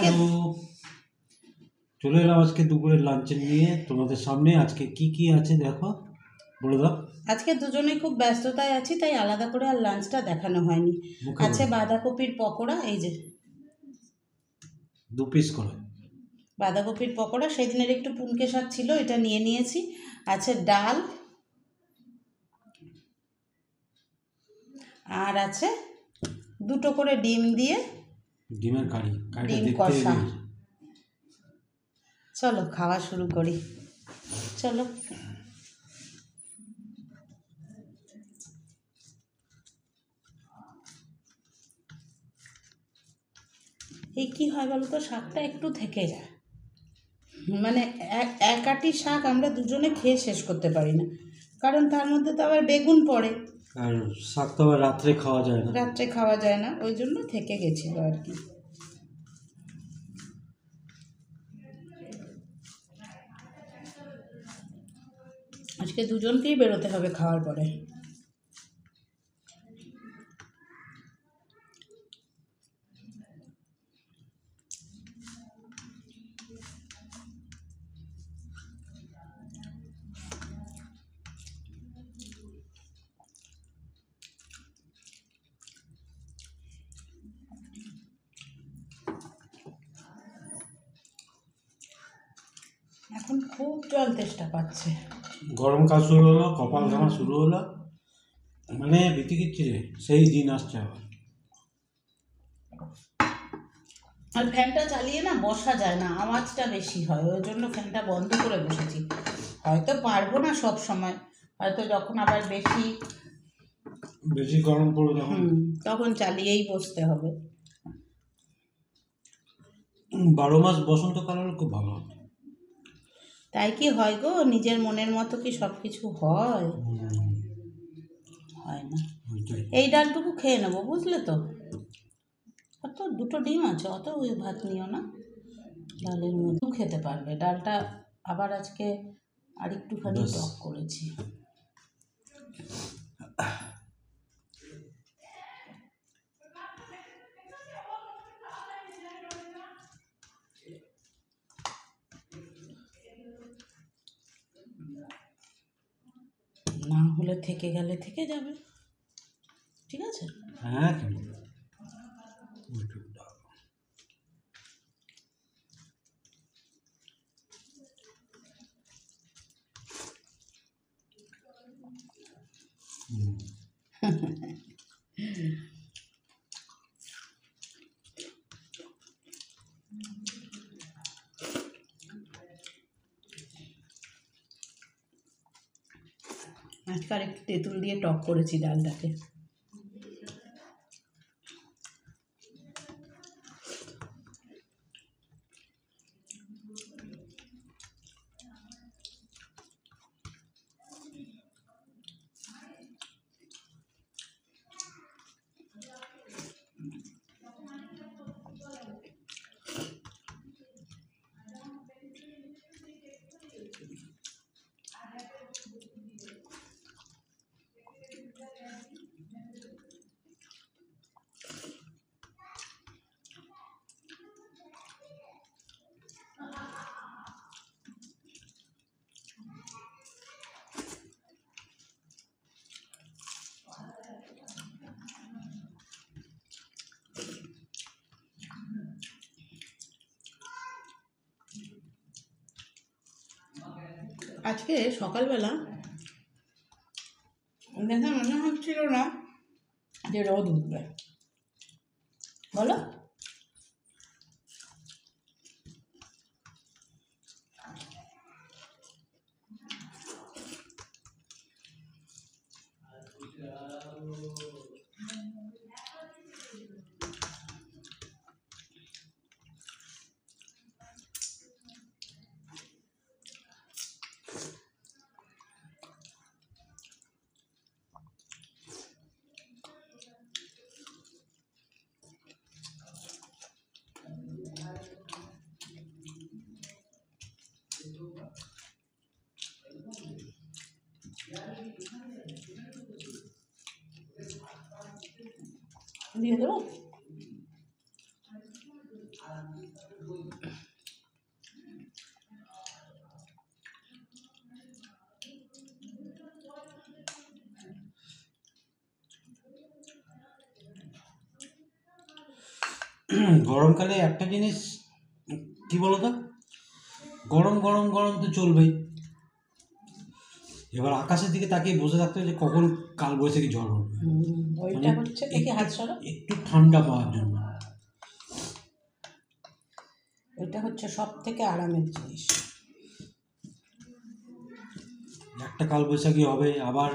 আজকে চলে এলাম আজকে দুপুরের লাঞ্চের নিয়ে তোমাদের সামনে। আজকে কি কি আছে দেখো, বলে দাও। আজকে দুজনেই খুব ব্যস্ততায় আছি, তাই আলাদা করে আর লাঞ্চটা দেখানো হয়নি। আছে বাঁধাকপির পকোড়া, এই যে 2 পিস করে বাঁধাকপির পকোড়া, সেদিনের একটু পুনকে শাক ছিল, এটা নিয়ে নিয়েছি। আছে ডাল, আর আছে 2টো করে ডিম দিয়ে ডিমের কারি, ডিম কষা। চলো খাওয়া শুরু করি, চলো। এই কী হয় বলো তো, শাকটা একটু থেকে যায়, মানে এক আটি শাক আমরা দুজনে খেয়ে শেষ করতে পারি না, কারণ তার মধ্যে তো আবার বেগুন পড়ে, আর শাক তো আবার রাত্রে খাওয়া যায় না, ওই জন্য থেকে গেছিলো আর কি। আজকে দুজনকেই বেরোতে হবে খাওয়ার পরে। এখন খুব জল তেষ্টা পাচ্ছে, গরমকাল শুরু হলো, কপাল ঘামা শুরু হলো, মানে বিতিকিচ্ছি রে, সেই দিন আসছে আবার। আর ফ্যানটা চালিয়ে না বসা যায় না, আওয়াজটা বেশি হয়, ওই জন্য ফ্যানটা বন্ধ করে বসেছি। হয়তো পারবো না সব সময়, হয়তো যখন আবার বেশি গরম পড়বে তখন চালিয়েই বসতে হবে। 12 মাস বসন্তকাল হলে খুব ভালো হতো। তাই কি হয় গো, নিজের মনের মতো কি সব কিছু হয়? হয় না। এই ডালটুকু খেয়ে নেবো, বুঝলে তো। অত 2টো ডিম আছে, অত ওই ভাত নিও না, ডালের মধ্যেও খেতে পারবে। ডালটা আবার আজকে আর একটুখানি টক করেছি। না হলে থেকে গেলে থেকে যাবে, ঠিক আছে? হ্যাঁ, আজকে আর একটু তেঁতুল দিয়ে টক করেছি ডালটাকে। আজকে সকালবেলা দেখে মনে হচ্ছিল না যে রোদ উঠবে, বলো। দিয়ে দেবো। গরমকালে একটা জিনিস কি বলতো, গরম গরম গরম তো চলবেই। এবার আকাশের দিকে তাকিয়ে বসে থাকতে হবে যে কখন কালবৈশাখী ঝড় হবে, ওইটা হচ্ছে দেখি হাত সরো, একটু ঠান্ডা পাওয়ার জন্য। ওইটা হচ্ছে সব থেকে আরামের জিনিস। একটা কালবৈশাখী হবে, আবার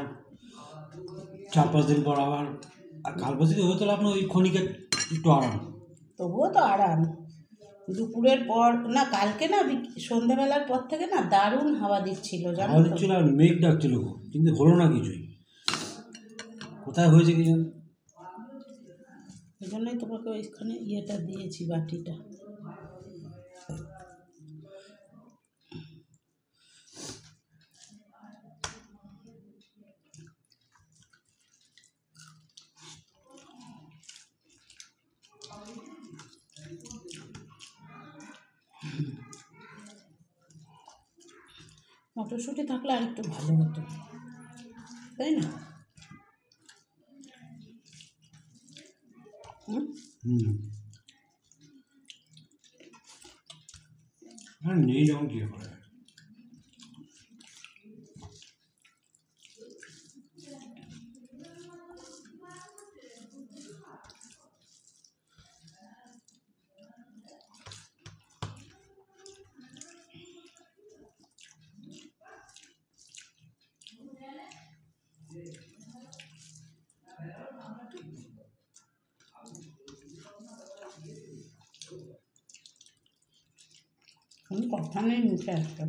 4-5 দিন পর আবার। আর কালবৈশাখী হয়ে গেলে আপনার ওই ক্ষণিকের একটু আরাম। তবুও তো আরাম। দুপুরের পর না, কালকে না সন্ধ্যাবেলার পর থেকে না দারুণ হাওয়া দিচ্ছিল, জানো হাওয়া তো। দিচ্ছিল আর মেঘ ডাকছিল গো, কিন্তু হলো না কিছুই। কোথায় হয়েছে কি জানো। এই জন্যই তোমাকে ওইখানে ইয়েটা দিয়েছি, বাটিটা। মটরশুঁটি থাকলে আর একটু ভালো হতো, তাই না? হুম। আর নেই যখন কি করে। কোনো কথা নেই মুখে একটা।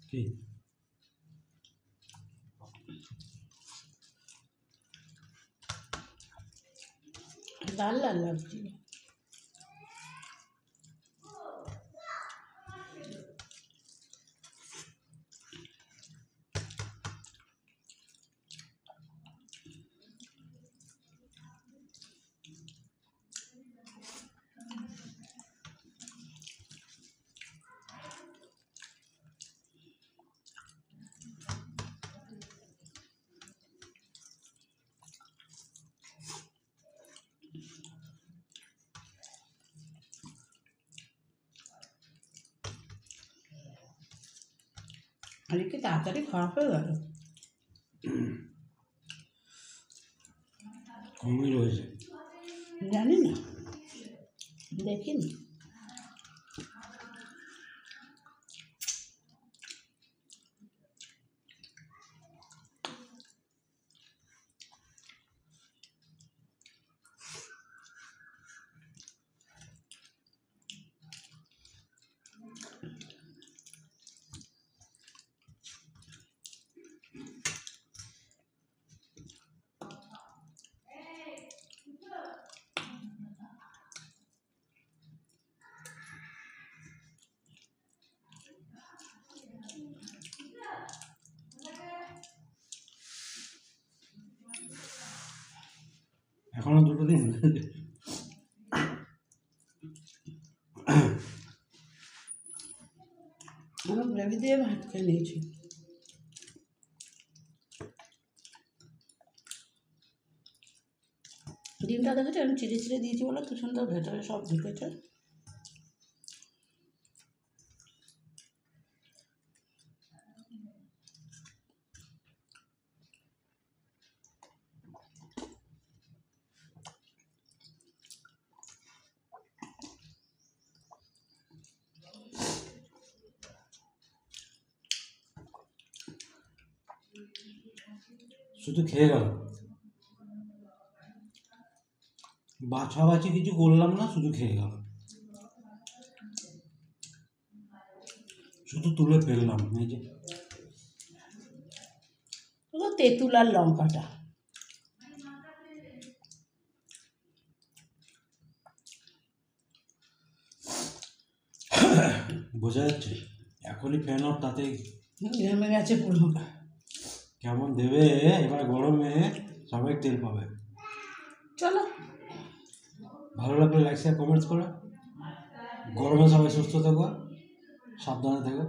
কি লাল লাল লাগছিল। আর কি তাড়াতাড়ি খাওয়া হয়ে গেল। কমই রয়েছে। জানি না, দেখিনি। এখনো 2 দিন। আমরা গ্রেভি দিয়ে ভাত খেয়ে নিয়েছি। ডিমটা দেখেছি আমি চিড়ে চিড়ে দিয়েছি বলে কি সুন্দর ভেতরে সব ঢুকেছে। শুধু খেয়ে গেল, বাছাবাছি কিছু করলাম না, শুধু খেয়ে গেল। শুধু তুলে ফেললাম। এই যে শুধু তেঁতুল আর লঙ্কাটা। বোঝা যাচ্ছে এখনই ফ্যান অফ, তাতেই ঘেমে গেছে পুরো। কেমন দেবে এবার গরমে, সবাই টের পাবে। চলো, ভালো লাগলে লাইক শেয়ার কমেন্টস করো। গরমে সবাই সুস্থ থাকো, সাবধানে থাকো।